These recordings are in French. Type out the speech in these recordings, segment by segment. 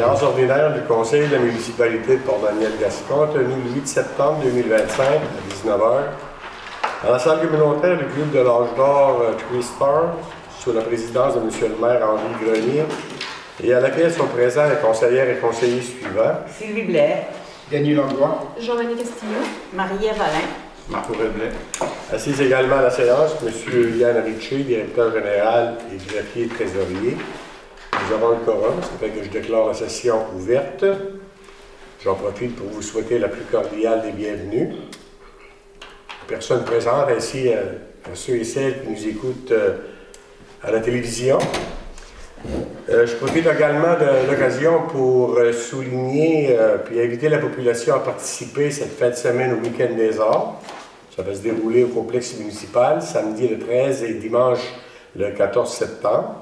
Séance ordinaire du Conseil de la municipalité de Port-Daniel-Gascon, tenue le 8 septembre 2025 à 19 h, dans la salle communautaire du club de l'Âge d'Or Three Stars, sous la présidence de M. le maire Henri Grenier, et à laquelle sont présents les conseillères et conseillers suivants. Sylvie Blais. Denis Langlois. Jean-Marie Castillo. Marie-Ève Alain. Marc-Aurèle Blais. Assis également à la séance, M. Yann Richer, directeur général et greffier trésorier. Nous avons le quorum, ce qui fait que je déclare la session ouverte. J'en profite pour vous souhaiter la plus cordiale des bienvenues. Personne présente, ainsi à ceux et celles qui nous écoutent à la télévision. Je profite également de l'occasion pour souligner puis inviter la population à participer cette fin de semaine au Week-end des Arts. Ça va se dérouler au complexe municipal, samedi le 13 et dimanche le 14 septembre.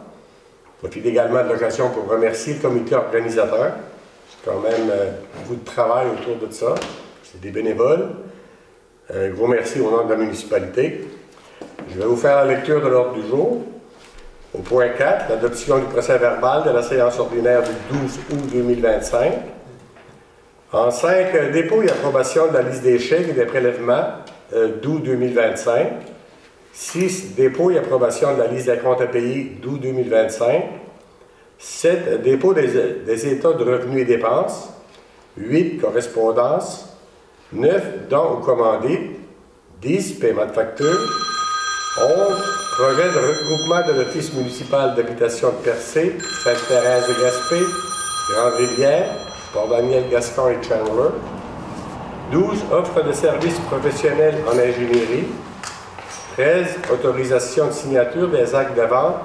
Je profite également de l'occasion pour remercier le comité organisateur. C'est quand même beaucoup de travail autour de ça. C'est des bénévoles. Un gros merci au nom de la municipalité. Je vais vous faire la lecture de l'ordre du jour. Au point 4, l'adoption du procès-verbal de la séance ordinaire du 12 août 2025. En 5, dépôt et approbation de la liste des chèques et des prélèvements d'août 2025. 6, dépôt et approbation de la liste des comptes à payer d'août 2025. 7, dépôt des états de revenus et dépenses. 8, correspondance. 9, dons ou commandés. 10, paiement de facture. 11, projet de regroupement de l'Office municipal d'habitation de Percé, Sainte-Thérèse de Gaspé, Grande-Rivière, Port-Daniel-Gascon et Chandler. 12, offre de services professionnels en ingénierie. 13, autorisation de signature des actes de vente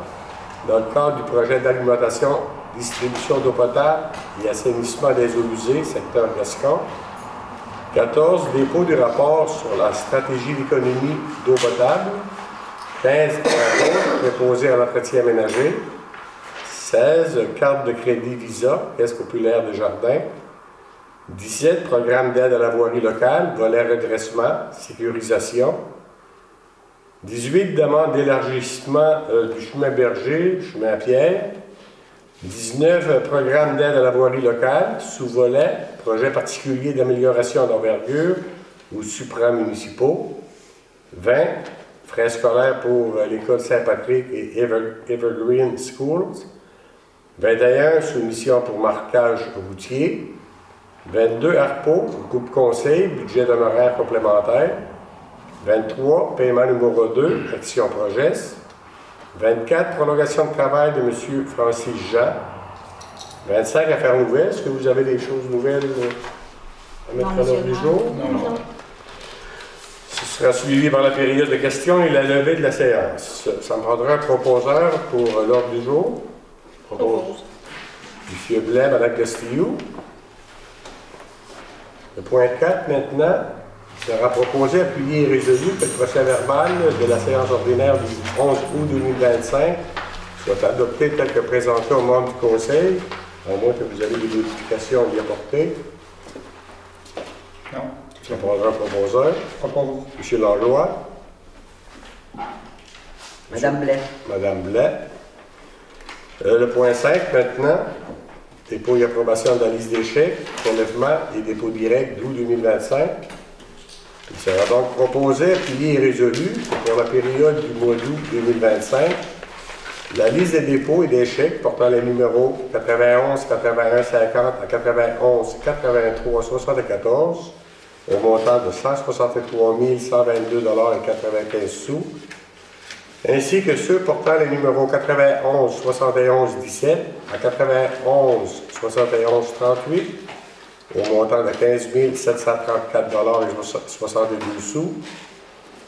dans le cadre du projet d'alimentation, distribution d'eau potable et assainissement des eaux usées, secteur Gascon. 14, dépôt du rapport sur la stratégie d'économie d'eau potable. 15, préposé à l'entretien ménager. 16, carte de crédit Visa, Caisse populaire des jardins. 17, programme d'aide à la voirie locale, volet redressement, sécurisation. 18, demande d'élargissement du chemin Berger, chemin à Pierre. 19, programme d'aide à la voirie locale, sous-volet, projet particulier d'amélioration d'envergure ou supramunicipaux. 20, frais scolaires pour l'école Saint-Patrick et Evergreen Schools. 21, soumission pour marquage routier. 22, ARPO, groupe conseil, budget d'honoraires complémentaire. 23, paiement numéro 2, action Progress. 24, prolongation de travail de M. Francis Jean. 25, affaires nouvelles. Est-ce que vous avez des choses nouvelles à mettre à l'ordre du jour? Non. Ce sera suivi par la période de questions et la levée de la séance. Ça me prendra un proposeur pour l'ordre du jour. Propose. M. Blais, Mme Castillo. Le point 4 maintenant sera proposé, appuyé et résolu que le procès-verbal de la séance ordinaire du 11 août 2025 soit adopté tel que présenté aux membres du Conseil, à moins que vous ayez des modifications à y apporter. Non. Ça prendra un proposeur. Propose. M. Langlois. Madame Blais. Madame Blais. Le point 5 maintenant, dépôt et approbation de la liste des chèques, prélèvement et dépôt direct d'août 2025. Il sera donc proposé, appuyé et résolu que pour la période du mois d'août 2025, la liste des dépôts et des chèques portant les numéros 91 81 50 à 91 83 74 au montant de 163 122,95 $, ainsi que ceux portant les numéros 91 71 17 à 91 71 38 au montant de 15 734,72 $,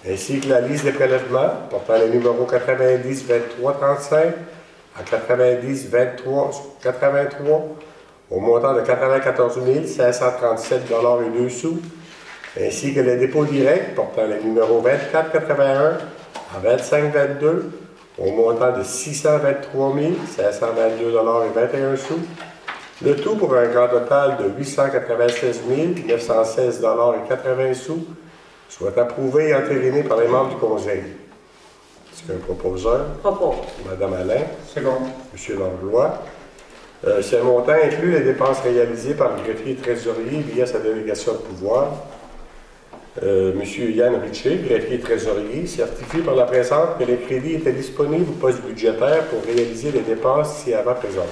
ainsi que la liste des prélèvements portant les numéros 90 23 35 à 90 23 83 au montant de 94 537,02 $, ainsi que les dépôts directs portant les numéros 24 81 à 25 22 au montant de 623 522,21 $. Le tout pour un grand total de 896 916,80 $, soit approuvé et entériné par les membres du Conseil. Est-ce qu'un proposeur? Propose. Madame Alain. Second. Monsieur Langlois. Ce montant inclut les dépenses réalisées par le greffier trésorier via sa délégation de pouvoir. M. Yann Richer, greffier trésorier, certifie par la présente que les crédits étaient disponibles au poste budgétaire pour réaliser les dépenses ci-avant présentées.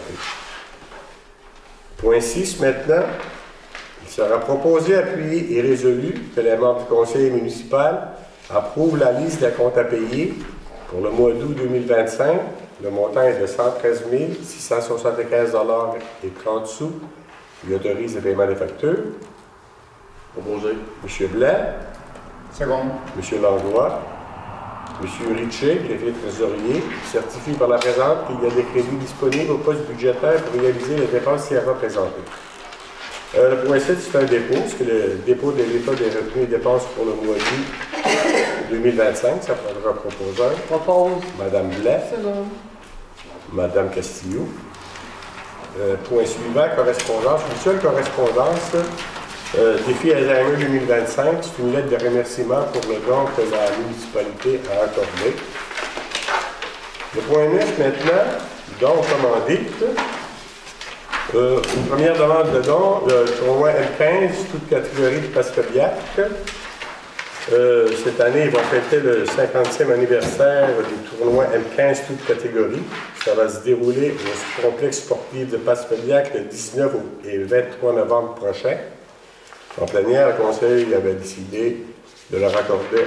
Point 6 maintenant. Il sera proposé, appuyé et résolu que les membres du conseil municipal approuvent la liste des comptes à payer pour le mois d'août 2025. Le montant est de 113 675,30 $. Il autorise le paiement des factures. Proposé. M. Blanc. Second. M. Langlois. M. Richer, greffier trésorier, certifie par la présente qu'il y a des crédits disponibles au poste budgétaire pour réaliser les dépenses ci-avant présentées. Le point 7, c'est un dépôt, c'est le dépôt de l'état des revenus et dépenses pour le mois d'août 2025. Ça prendra proposeur. Propose. Mme Blanc. Second. Mme Castillo. Point suivant, correspondance. Une seule correspondance. Défi Alzheimer 2025, c'est une lettre de remerciement pour le don que la municipalité a accordé. Le point 9 maintenant, don commandite. Une première demande de don, le tournoi M15, toute catégorie de Pastobiac. Cette année, ils vont fêter le 50e anniversaire du tournoi M15, toute catégorie. Ça va se dérouler au complexe sportif de Pastobiac le 19 et 23 novembre prochain. En plénière, le conseil avait décidé de leur accorder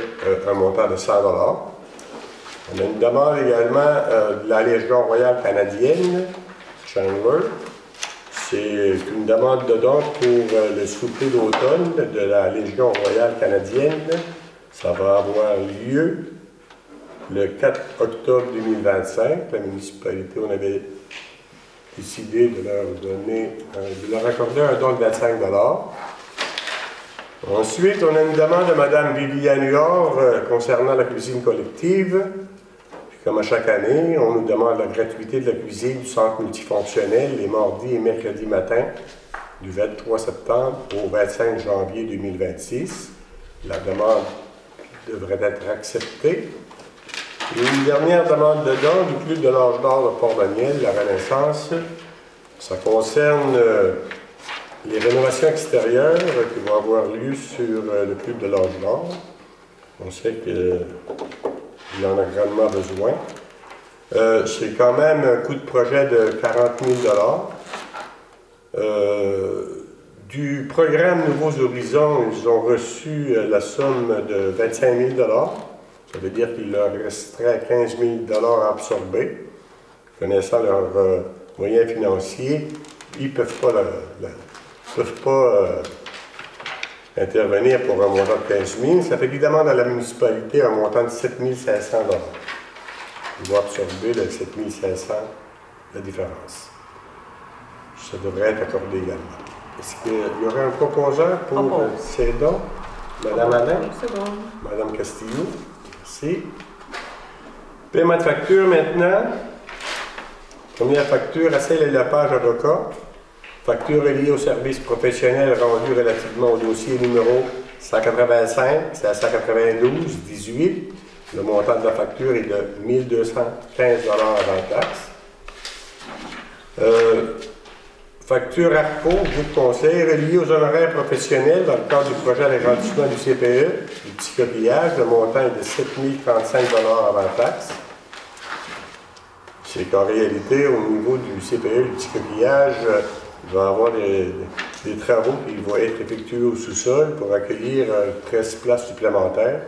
un montant de 100 $. On a une demande également de la Légion royale canadienne, Chandler. C'est une demande de don pour le souper d'automne de la Légion royale canadienne. Ça va avoir lieu le 4 octobre 2025. La municipalité, on avait décidé de leur accorder un don de 25 $. Ensuite, on a une demande de Mme Viviane Huard concernant la cuisine collective. Puis, comme à chaque année, on nous demande la gratuité de la cuisine du centre multifonctionnel les mardis et mercredis matin du 23 septembre au 25 janvier 2026. La demande devrait être acceptée. Et une dernière demande de don du Club de l'Âge d'Or de Port-Daniel, la Renaissance. Ça concerne les rénovations extérieures qui vont avoir lieu sur le Club de l'Âge d'Or. On sait qu'il en a grandement besoin. C'est quand même un coût de projet de 40 000 $. Du programme Nouveaux Horizons, ils ont reçu la somme de 25 000 $. Ça veut dire qu'il leur resterait 15 000 $ à absorber. Connaissant leurs moyens financiers, ils ne peuvent pas intervenir pour un montant de 15 000. Ça fait qu'ils demandent à la municipalité un montant de 7 500 $. Ils vont absorber le 7 500 $, la différence. Ça devrait être accordé également. Est-ce qu'il y aurait un proposeur pour ces dons? Mme Alain? Mme Castillo? Merci. Paiement de facture maintenant. Première facture, Assel et Lepage avocat. Facture liée au service professionnel rendu relativement au dossier numéro 185, c'est à 192,18. Le montant de la facture est de 1 215 $ avant taxe. Facture ARCO, groupe conseil, reliée aux honoraires professionnels dans le cadre du projet d'agrandissement du CPE, du petit coquillage. Le montant est de 7 035 $ avant taxe. C'est qu'en réalité, au niveau du CPE, du petit coquillage, il va y avoir des travaux qui vont être effectués au sous-sol pour accueillir 13 places supplémentaires.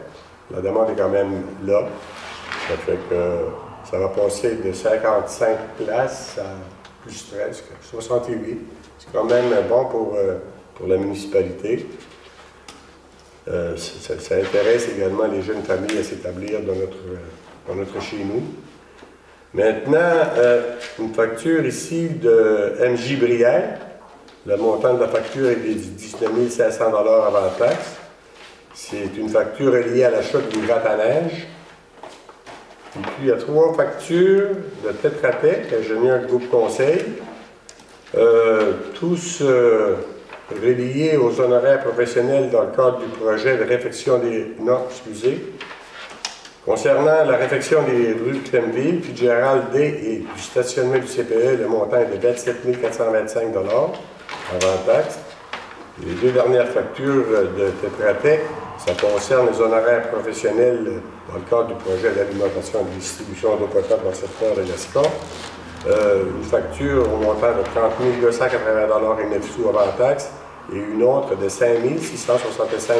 La demande est quand même là. Ça fait que ça va passer de 55 places à plus 13, 68. C'est quand même bon pour la municipalité. Ça intéresse également les jeunes familles à s'établir dans notre chez nous. Maintenant, une facture ici de MJ Brière. Le montant de la facture est de 19 500 $ avant taxe. C'est une facture liée à l'achat d'une gratte à neige. Et puis, il y a 3 factures de Tetra Tech, ingénieur groupe conseil, tous reliés aux honoraires professionnels dans le cadre du projet de réfection des... Non, excusez. Concernant la réfection des rues Clemville, Fitzgerald D et du stationnement du CPE, le montant est de 27 425 $ avant taxe. Les deux dernières factures de Tétratec, ça concerne les honoraires professionnels dans le cadre du projet d'alimentation et de distribution d'eau potable dans le secteur de Gascon. Une facture au montant de 30 280 $ et 9 sous avant taxe et une autre de 5 665 $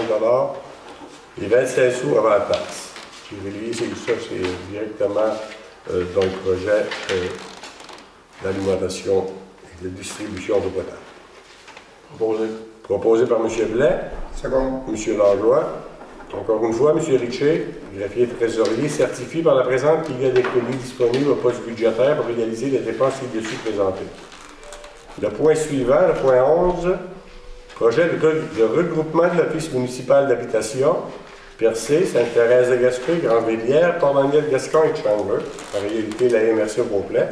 et 25 sous avant taxe. J'ai relié ça, c'est directement dans le projet d'alimentation et de distribution d'eau potable. Proposé. Proposé par M. Blais. Second. M. Langlois. Encore une fois, M. Richer, greffier trésorier, certifie par la présente qu'il y a des crédits disponibles au poste budgétaire pour réaliser les dépenses ci-dessus présentées. Le point suivant, le point 11, projet de regroupement de l'Office municipal d'habitation, Percé, Sainte-Thérèse-de-Gaspé, Grande-Rivière, Port-Daniel-Gascon et Chandler, en réalité la MRC au complet.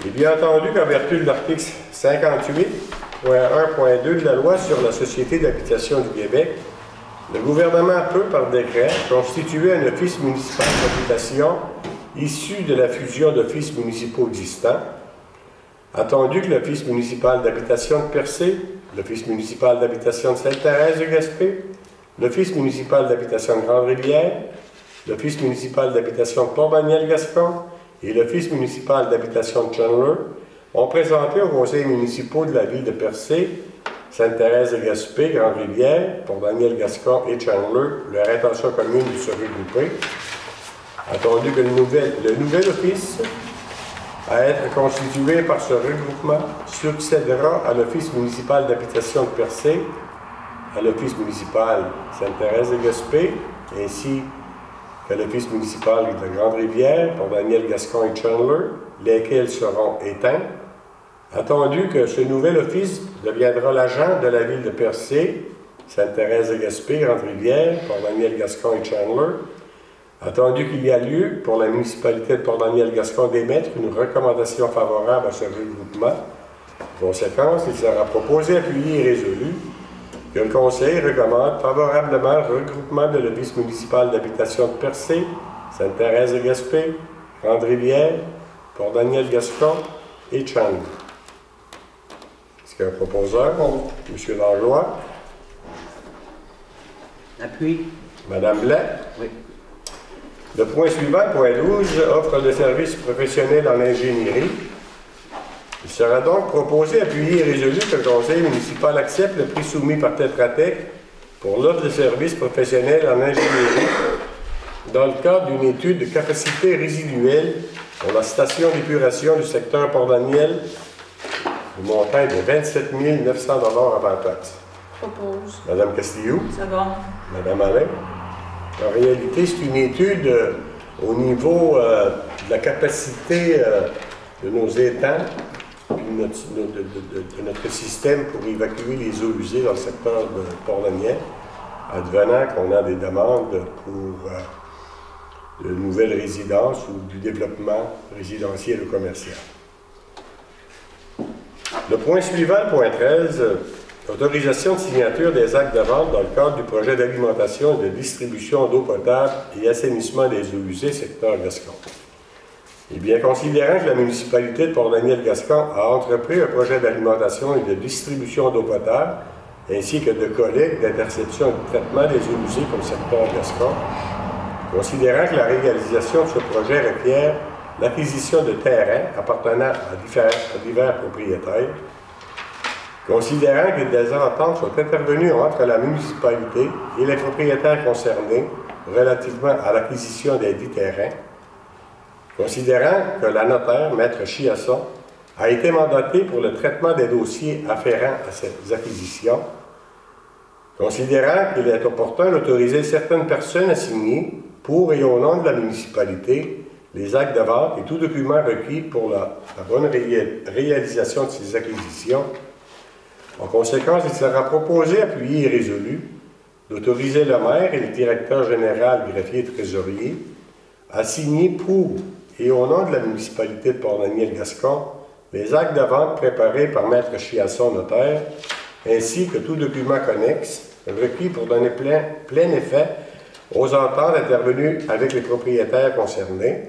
Et bien entendu qu'en vertu de l'article 58.1.2 de la loi sur la Société d'habitation du Québec, le gouvernement peut, par décret, constituer un office municipal d'habitation issu de la fusion d'offices municipaux existants, attendu que l'Office municipal d'habitation de Percé, l'Office municipal d'habitation de Sainte-Thérèse-de-Gaspé, l'Office municipal d'habitation de Grande-Rivière, l'Office municipal d'habitation de Port-Daniel-Gascon et l'Office municipal d'habitation de Chandler ont présenté aux conseils municipaux de la ville de Percé, Sainte-Thérèse-de-Gaspé, Grande-Rivière, Port-Daniel-Gascon et Chandler leur intention commune de se regrouper, attendu que le nouvel office à être constitué par ce regroupement succédera à l'Office municipal d'habitation de Percé, à l'Office municipal Sainte-Thérèse-de-Gaspé, ainsi qu'à l'Office municipal de Grande-Rivière, Port-Daniel-Gascon et Chandler, lesquels seront éteints, attendu que ce nouvel office deviendra l'agent de la ville de Percé, Sainte-Thérèse-de-Gaspé, Grande-Rivière, Port-Daniel-Gascon et Chandler, attendu qu'il y a lieu pour la municipalité de Port-Daniel-Gascon d'émettre une recommandation favorable à ce regroupement. Conséquence, il sera proposé, appuyé et résolu que le Conseil recommande favorablement le regroupement de l'Office municipal d'habitation de Percé, Sainte-Thérèse-de-Gaspé, Grande-Rivière, Port-Daniel-Gascon et Chandler. Est-ce qu'il y a un proposeur? M. Langlois. Appui. Mme Blais. Oui. Le point suivant, point 12, offre de services professionnels en ingénierie. Il sera donc proposé, appuyé et résolu que le conseil municipal accepte le prix soumis par Tétratec pour l'offre de services professionnels en ingénierie dans le cadre d'une étude de capacité résiduelle pour la station d'épuration du secteur Port-Daniel du montant de 27 900 $ avant taxe. Propose. Madame Castillo. Second. Madame Alain. En réalité, c'est une étude au niveau de la capacité de nos étangs de notre système pour évacuer les eaux usées dans le secteur de Port-Daniel, advenant qu'on a des demandes pour de nouvelles résidences ou du développement résidentiel ou commercial. Le point suivant, le point 13, autorisation de signature des actes de vente dans le cadre du projet d'alimentation et de distribution d'eau potable et assainissement des eaux usées, secteur Gascon. Et bien, considérant que la municipalité de Port-Daniel-Gascon a entrepris un projet d'alimentation et de distribution d'eau potable, ainsi que de collecte, d'interception et de traitement des eaux usées pour le secteur Gascon, considérant que la réalisation de ce projet requiert l'acquisition de terrains appartenant à divers propriétaires, considérant que des ententes sont intervenues entre la municipalité et les propriétaires concernés relativement à l'acquisition des dits terrains, considérant que la notaire, Maître Chiasson, a été mandatée pour le traitement des dossiers afférents à ces acquisitions, considérant qu'il est opportun d'autoriser certaines personnes à signer, pour et au nom de la municipalité, les actes de vente et tout document requis pour la bonne réalisation de ces acquisitions. En conséquence, il sera proposé, appuyé et résolu, d'autoriser le maire et le directeur général greffier trésorier à signer pour et au nom de la municipalité de Port-Daniel-Gascon les actes de vente préparés par Maître Chiasson notaire, ainsi que tout document connexe requis pour donner plein effet aux ententes intervenues avec les propriétaires concernés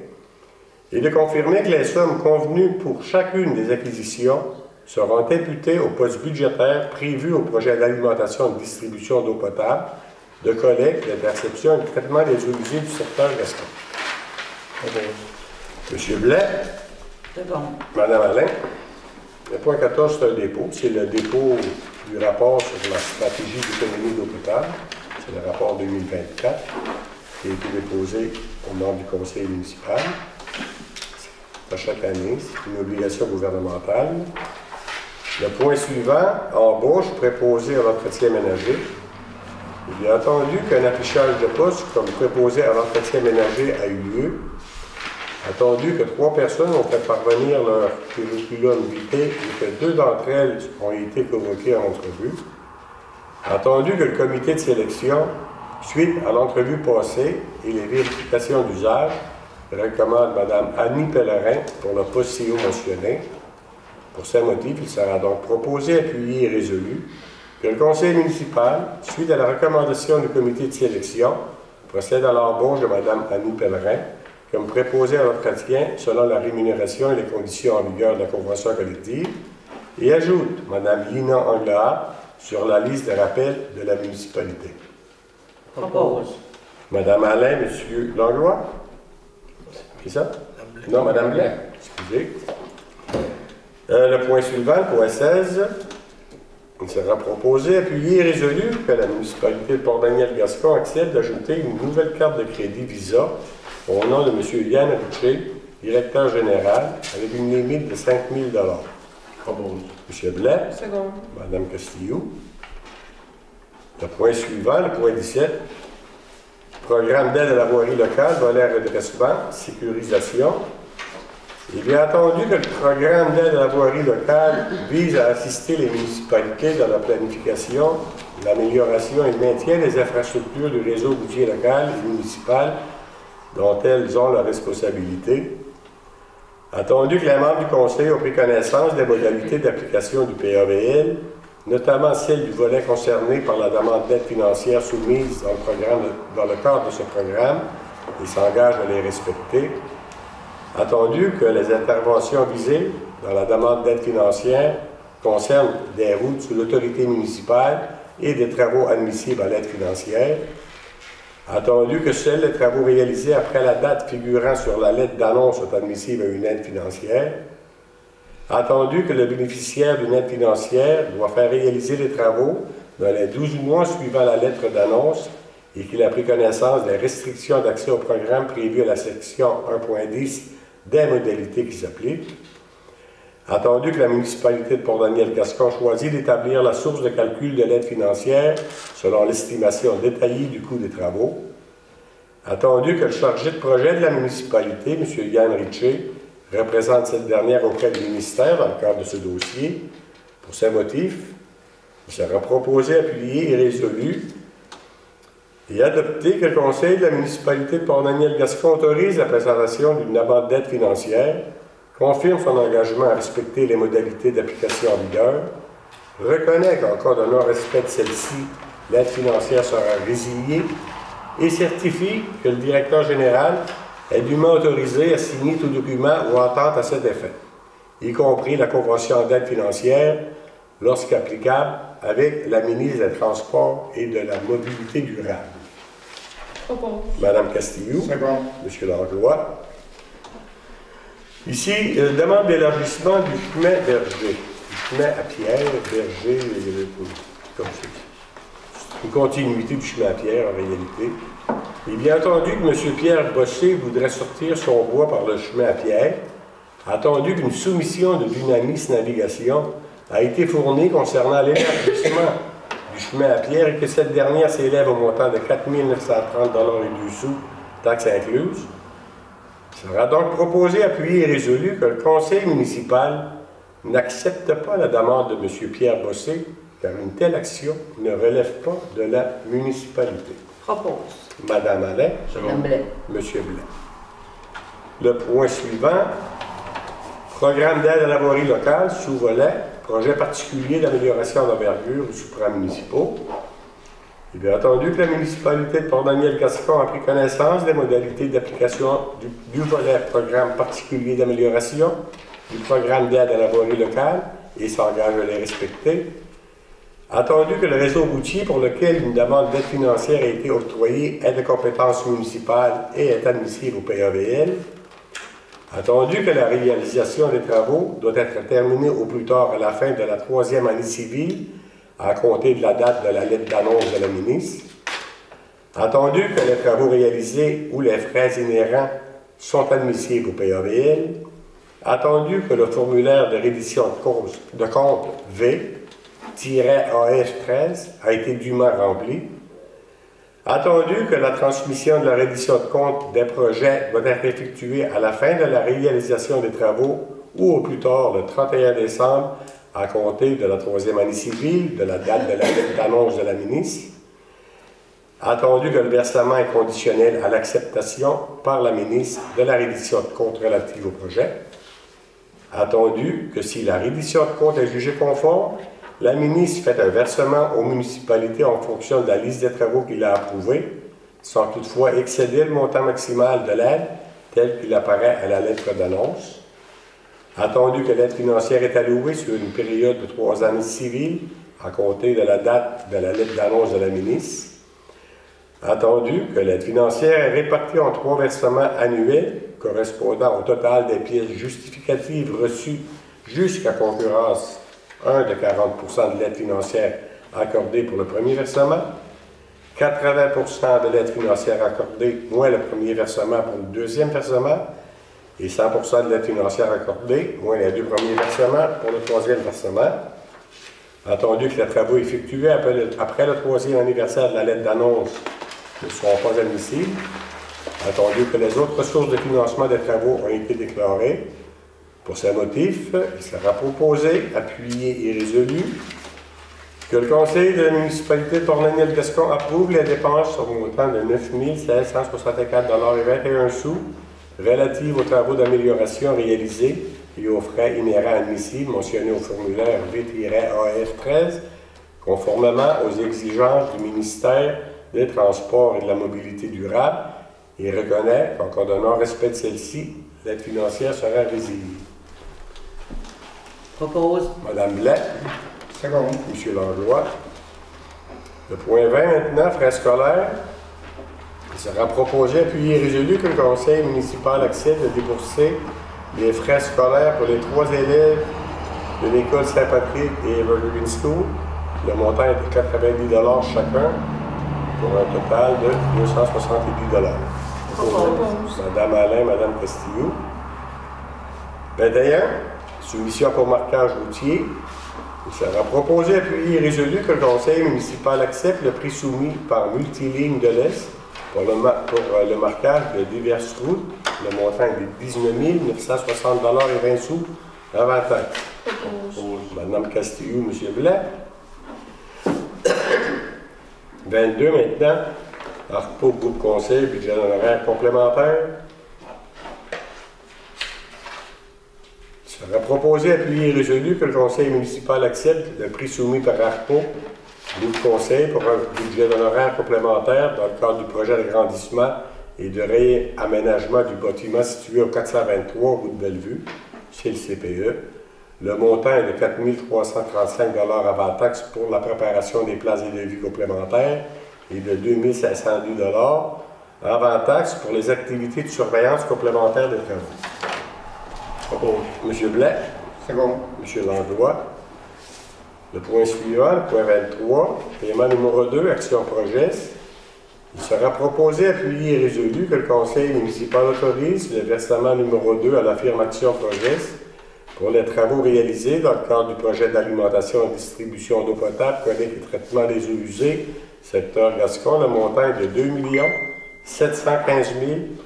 et de confirmer que les sommes convenues pour chacune des acquisitions seront imputées au poste budgétaire prévu au projet d'alimentation et de distribution d'eau potable, de collecte, d'interception et de traitement des eaux usées du secteur gascon. Monsieur Blais. Second. Madame Alain. Le point 14, c'est un dépôt. C'est le dépôt du rapport sur la stratégie d'économie d'eau potable. C'est le rapport 2024 qui a été déposé au nom du conseil municipal. À chaque année, c'est une obligation gouvernementale. Le point suivant, embauche préposé à l'entretien ménager. Il est attendu qu'un affichage de poste comme préposé à l'entretien ménager a eu lieu. Attendu que 3 personnes ont fait parvenir leur curriculum vitae et que 2 d'entre elles ont été convoquées en entrevue. Attendu que le comité de sélection, suite à l'entrevue passée et les vérifications d'usage, recommande Mme Annie Pellerin pour le poste CO mentionné. Pour ce motif, il sera donc proposé, appuyé et résolu que le conseil municipal, suite à la recommandation du comité de sélection, procède à l'embauche de Mme Annie Pellerin comme préposée à l'entretien selon la rémunération et les conditions en vigueur de la convention collective et ajoute Mme Lina Anglade sur la liste de rappel de la municipalité. Propose. Mme Alain, M. Langlois. C'est ça? Non, Mme Blais. Excusez. Le point suivant, le point 16. Il sera proposé, appuyé et résolu que la municipalité de Port-Daniel-Gascon accepte d'ajouter une nouvelle carte de crédit Visa au nom de M. Yann Richer, directeur général, avec une limite de 5 000 M. Blais. Second. Mme Castillo. Le point suivant, le point 17. Programme d'aide à la voirie locale, volet redressement, sécurisation. Il est attendu que le programme d'aide à la voirie locale vise à assister les municipalités dans la planification, l'amélioration et le maintien des infrastructures du réseau routier local et municipal dont elles ont la responsabilité. Attendu que les membres du Conseil ont pris connaissance des modalités d'application du PAVL, notamment celle du volet concerné par la demande d'aide financière soumise dans le cadre de ce programme, et s'engagent à les respecter. Attendu que les interventions visées dans la demande d'aide financière concernent des routes sous l'autorité municipale et des travaux admissibles à l'aide financière. Attendu que seuls les travaux réalisés après la date figurant sur la lettre d'annonce sont admissibles à une aide financière. Attendu que le bénéficiaire d'une aide financière doit faire réaliser les travaux dans les 12 mois suivant la lettre d'annonce et qu'il a pris connaissance des restrictions d'accès au programme prévues à la section 1.10 des modalités qui s'appliquent. Attendu que la municipalité de Port-Daniel-Gascon choisit d'établir la source de calcul de l'aide financière selon l'estimation détaillée du coût des travaux. Attendu que le chargé de projet de la municipalité, M. Yann Richer, représente cette dernière auprès du ministère dans le cadre de ce dossier. Pour ces motifs, il sera proposé, appuyé et résolu et adopté que le conseil de la municipalité de Port-Daniel-Gascon autorise la présentation d'une demande d'aide financière, confirme son engagement à respecter les modalités d'application en vigueur, reconnaît qu'en cas de non-respect de celle-ci, l'aide financière sera résiliée et certifie que le directeur général est dûment autorisé à signer tout document ou entente à cet effet, y compris la convention d'aide financière, lorsqu'applicable, avec la ministre des Transports et de la Mobilité durable. Mme Castillo. M. Langlois. Ici, demande d'élargissement du chemin Berger. Du chemin à Pierre, Berger, comme c'est une continuité du chemin à Pierre en réalité. Et bien entendu que M. Pierre Bossé voudrait sortir son bois par le chemin à Pierre, attendu qu'une soumission de Dynamis Navigation a été fournie concernant l'élargissement du chemin à Pierre et que cette dernière s'élève au montant de 4 930 et 2 sous, taxes incluses. Il sera donc proposé, appuyé et résolu que le conseil municipal n'accepte pas la demande de M. Pierre Bossé, car une telle action ne relève pas de la municipalité. Propose. Madame Alain. Madame Blais. Monsieur Blais. Le point suivant, programme d'aide à la voirie locale, sous-volet, projet particulier d'amélioration d'envergure ou supramunicipaux. Il est attendu que la municipalité de Port-Daniel-Gascon a pris connaissance des modalités d'application du volet programme particulier d'amélioration, du programme d'aide à la voirie locale et s'engage à les respecter. Attendu que le réseau routier pour lequel une demande d'aide financière a été octroyée est de compétence municipale et est admissible au PAVL. Attendu que la réalisation des travaux doit être terminée au plus tard à la fin de la 3e année civile, à compter de la date de la lettre d'annonce de la ministre. Attendu que les travaux réalisés ou les frais inhérents sont admissibles au PAVL. Attendu que le formulaire de reddition de compte V-AF13 a été dûment rempli. Attendu que la transmission de la reddition de compte des projets doit être effectuée à la fin de la réalisation des travaux ou au plus tard le 31 décembre à compter de la 3e année civile, de la date de la lettre d'annonce de la ministre. Attendu que le versement est conditionnel à l'acceptation par la ministre de la reddition de compte relative au projet. Attendu que si la reddition de compte est jugée conforme, la ministre fait un versement aux municipalités en fonction de la liste des travaux qu'il a approuvés, sans toutefois excéder le montant maximal de l'aide tel qu'il apparaît à la lettre d'annonce. Attendu que l'aide financière est allouée sur une période de 3 années civiles, à compter de la date de la lettre d'annonce de la ministre. Attendu que l'aide financière est répartie en 3 versements annuels, correspondant au total des pièces justificatives reçues jusqu'à concurrence 1 de 40% de l'aide financière accordée pour le premier versement, 80% de l'aide financière accordée moins le premier versement pour le deuxième versement, et 100% de l'aide financière accordée, moins les 2 premiers versements pour le 3e versement. Attendu que les travaux effectués après le 3e anniversaire de la lettre d'annonce ne seront pas admissibles. Attendu que les autres sources de financement des travaux ont été déclarées. Pour ces motifs, il sera proposé, appuyé et résolu que le Conseil de la municipalité de Port-Daniel-Gascon approuve les dépenses au montant de 9 1664,21 $ relatives aux travaux d'amélioration réalisés et aux frais inhérents admissibles mentionnés au formulaire V-AF13, conformément aux exigences du ministère des Transports et de la Mobilité durable, et reconnaît qu'en cas de non-respect de celle-ci, l'aide financière sera résiliée. Propose. Madame Blais. Second. Monsieur Langlois. Le point 20 maintenant, frais scolaires. Il sera proposé, appuyé et résolu que le conseil municipal accepte de débourser les frais scolaires pour les 3 élèves de l'école Saint-Patrick et Evergreen School. Le montant est de 90 $ chacun, pour un total de 270 $. Madame Alain, Madame Castillo. 21. Soumission pour marquage routier. Il sera proposé, appuyé et résolu que le conseil municipal accepte le prix soumis par Multiligne de l'Est pour le marquage de diverses routes. Le montant est de 19 960,20 $ avant taxe. Madame Castillo, Monsieur Blais. 22 maintenant. Arpo, groupe conseil, budget d'honoraires complémentaire. Il sera proposé, appuyé et résolu que le conseil municipal accepte le prix soumis par Arpo, groupe conseil, pour un budget d'honoraires complémentaire dans le cadre du projet d'agrandissement et de réaménagement du bâtiment situé au 423 route Bellevue, chez le CPE. Le montant est de 4 335 $ avant taxe pour la préparation des places et devis complémentaires et de 2 502 $ avant taxe pour les activités de surveillance complémentaires des travaux. Monsieur Blais. Second. Monsieur Langlois. Le point suivant, le point 23, paiement numéro 2, action projet. Il sera proposé, appuyé et résolu que le conseil municipal autorise le versement numéro 2 à la firme Action Projet pour les travaux réalisés dans le cadre du projet d'alimentation et distribution d'eau potable, collecte et traitement des eaux usées, secteur Gascon. Le montant est de 2 715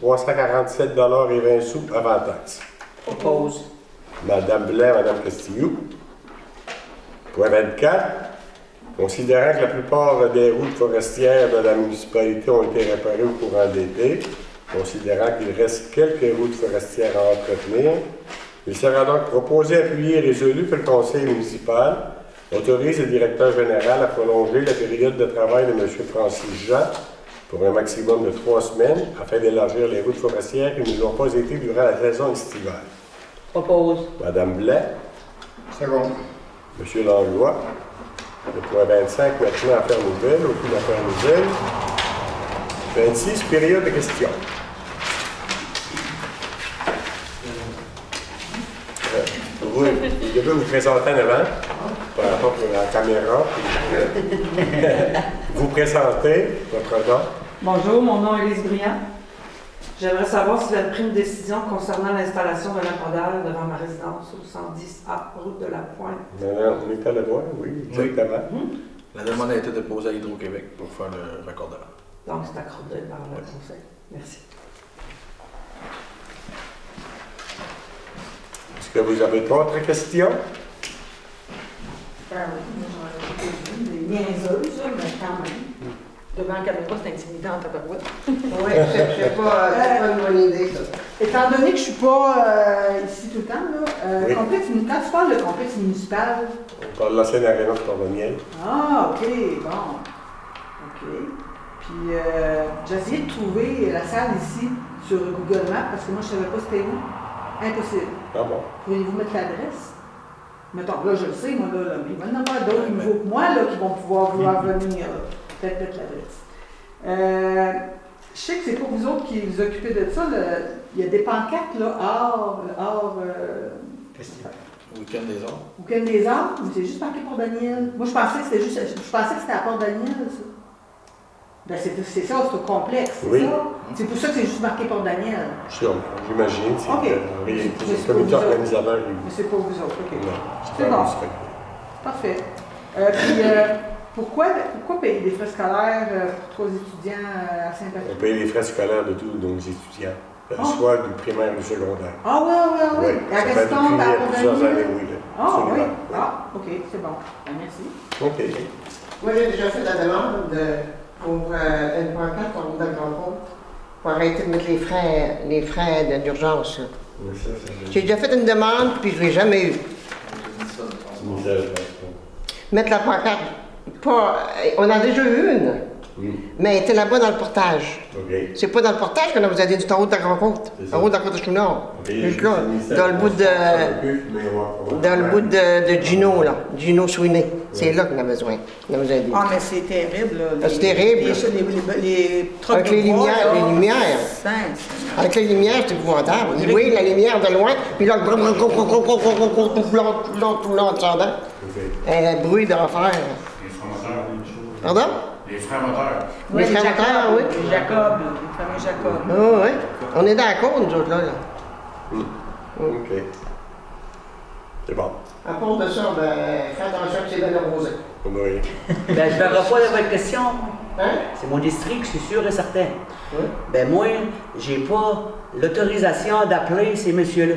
347,20 $ avant taxe. Propose. Madame Blais, Madame Castillo. Point 24. Considérant que la plupart des routes forestières de la municipalité ont été réparées au courant de l'été, considérant qu'il reste quelques routes forestières à entretenir, il sera donc proposé, appuyé et résolu que le conseil municipal Autorise le directeur général à prolonger la période de travail de M. Francis Jean pour un maximum de 3 semaines afin d'élargir les routes forestières qui ne l'ont pas été durant la saison estivale. Propose. Madame Blais, Second. M. Langlois, le point 25, maintenant affaires nouvelles, aucune affaire nouvelle. 26, période de questions. Vous devez vous présenter en avant, par rapport à la caméra. Vous présentez votre nom. Bonjour, mon nom est Élise Briand. J'aimerais savoir si vous avez pris une décision concernant l'installation d'un lampadaire devant ma résidence au 110A, route de la Pointe. Maintenant, on est à la droite, oui, exactement. La demande a été déposée à Hydro-Québec pour faire le raccordement. Donc, c'est accordé par le conseil. Merci. Est-ce que vous avez d'autres questions? Ben oui, moi j'en ai des niaiseuses, là, mais quand même. Devant la caméra, c'est intimidant en tabarouette. Oui, c'est pas une bonne idée, ça. Étant donné que je suis pas ici tout le temps, là, Oui. quand tu parles de complexe municipal. On parle de l'ancienne aréna de Cordonniel. Ah, OK, bon. OK. Puis j'ai essayé de trouver la salle ici sur Google Maps parce que moi je savais pas c'était où. Impossible. Ah bon? Pourriez-vous mettre l'adresse? Mettons, là, je le sais, moi, là, mais il va y en avoir d'autres nouveaux que moi, là, qui vont pouvoir vouloir venir, là. Peut-être mettre l'adresse. Je sais que c'est pas vous autres qui vous occupez de ça, là. Il y a des pancartes, là, Week-end des Arts. Week-end des Arts, mais c'est juste marqué Port-Daniel. Moi, je pensais que c'était à Port-Daniel, ça. Ben, c'est ça, c'est au complexe, c'est Oui. ça? C'est pour ça que c'est juste marqué Port-Daniel. J'imagine, c'est OK. le comité organisateur. Mais c'est pas vous autres, OK. Non, C'est pas bon. nous, c'est Parfait. Puis, pourquoi payer des frais scolaires pour 3 étudiants à On Saint-Patrick? paye les frais scolaires de tous nos étudiants, soit du primaire ou du secondaire. Ah oui. Oui, Et à ça fait quel temps depuis plusieurs années, oui. Là. Ah oui. Absolument, Ah, OK, c'est bon. Ben, merci. OK. Moi, j'ai déjà fait la demande pour une pancarte en route de Grand-Pont pour arrêter de mettre les frais d'urgence. J'ai déjà fait une demande, puis je ne l'ai jamais eu. Mettre la pancarte, on a déjà eu une, mais elle était là-bas dans le portage. OK. C'est pas dans le portage qu'on vous a dit, c'est en route de Grand-Côte, en route de Côte-Chou-Nord. Juste là, dans le bout de Gino, là, Gino Sweeney. C'est là qu'on a besoin. On a besoin d'aide. Ah, mais c'est terrible, là. C'est terrible. Les trucs Avec les lumières, Avec les lumières, c'est épouvantable. Ils voient la lumière de loin, puis là, tout l'entendant. Un bruit d'enfer. Les freins moteurs. Pardon? Les freins moteurs. Oui, Les freins moteurs, oui. Jacob, le fameux Jacob. Ah oui. On est d'accord, nous autres, là. OK. C'est bon. À part de ça, fais attention que c'est bien arrosé. Oui. Ben, je ne verrai pas de votre question. Hein? C'est mon district, je suis sûr et certain. Oui. Ben, moi, j'ai pas l'autorisation d'appeler ces messieurs-là.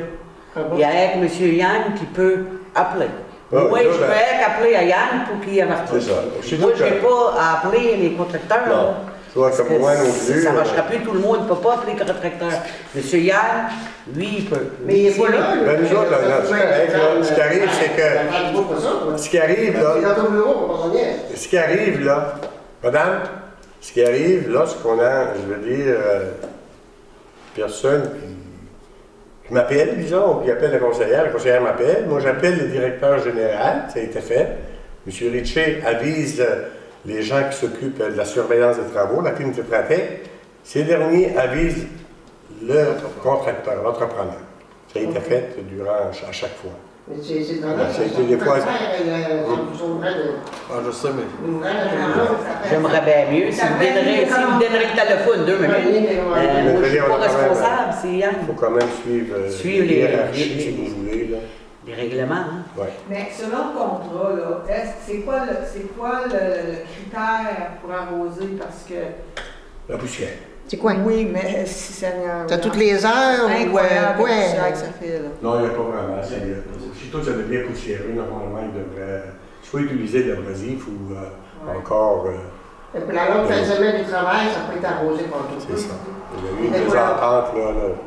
Ah bon? Il y a avec M. Yann qui peut appeler. Ah, moi, là, je peux appeler à Yann pour qu'il avertisse. C'est ça. Chez Moi, nous, je n'ai pas à appeler les contracteurs. Non. là. Toi, Parce comme que moi non plus. Ça ne marchera plus, tout le monde ne peut pas appeler les contracteurs. M. Yann, lui, il peut. Mais il n'est pas là. Ben, nous autres, là, ce qui arrive, c'est que. Ce qui arrive, là. C'est dans ton bureau, on s'en vient. Ce qui arrive, là. Madame, ce qui arrive, là, c'est qu'on a, je veux dire, personne qui m'appelle, disons, qui appelle la conseillère m'appelle. Moi, j'appelle le directeur général, ça a été fait. M. Richer avise les gens qui s'occupent de la surveillance des travaux, la clinique de pratique. Ces derniers avisent le contracteur, l'entrepreneur. Ça a été fait à chaque fois. Mais c'est vraiment. Ça a été des fois. Ah, je sais, mais. J'aimerais bien mieux. Si vous donneriez le téléphone 2 minutes. Moi, je ne suis pas responsable, c'est Yann. Il faut quand même suivre Suivre hiérarchie, si vous voulez. Là. Les règlements, hein? Ouais. Mais selon le contrat, là, c'est quoi le critère pour arroser? Parce que. La poussière. C'est quoi? Oui, mais si ça vient. T'as toutes les heures ou Incroyable, quoi? que ça fait, là. Non, il n'y a pas vraiment. Surtout, ça devient poussiéreux. Normalement, il devrait soit utiliser de l'abrasif ou encore. La longue fin de semaine du travail, ça peut être arrosé par tout. C'est ça. Il y a eu des ententes, là,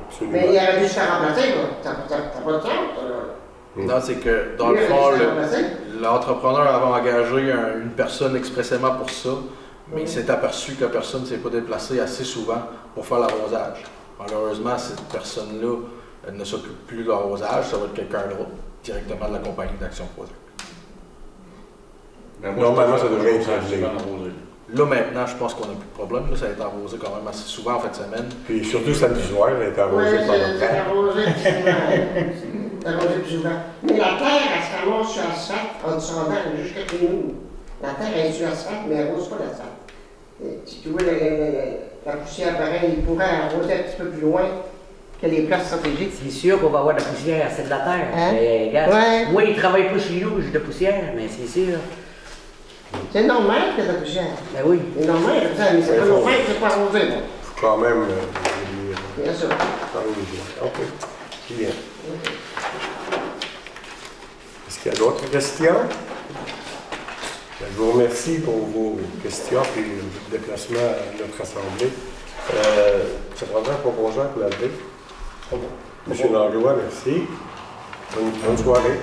absolument. Mais il aurait dû se faire remplacer, là. T'as pas de temps, là. Non, c'est que dans le fond, l'entrepreneur avait engagé une personne expressément pour ça, mais il s'est aperçu que la personne ne s'est pas déplacée assez souvent pour faire l'arrosage. Malheureusement, cette personne-là ne s'occupe plus de l'arrosage, ça va être quelqu'un d'autre, directement de la compagnie d'Action Projet. Normalement, ça devrait être arrosé. Là, maintenant, je pense qu'on n'a plus de problème. Là, ça a été arrosé quand même assez souvent en fin de semaine. Puis surtout samedi soir, elle a été arrosée par notre frère. Arrosé plus souvent. Mais la terre, elle se ramasse sur l'asphalte en descendant jusqu'à chez nous. La terre est sur l'asphalte, mais elle n'arrose pas l'asphalte. Si tu vois la poussière pareille, il pourrait arroser un petit peu plus loin que les places stratégiques. C'est sûr qu'on va avoir de la poussière, c'est de la terre. Hein? Mais, regarde, Ouais. moi, ils ne travaillent pas chez nous, j'ai de la poussière, mais c'est sûr. C'est normal qu'il y ait de la poussière. Ben oui. C'est normal, mais c'est pas normal que c'est pas arrosé. Bon. Faut quand même. Bien sûr. OK. C'est bien. Est-ce qu'il y a d'autres questions? Je vous remercie pour vos questions et le déplacement à notre assemblée. Ça prendra un proposeur pour la lever. Monsieur Langlois, merci. Bonne soirée.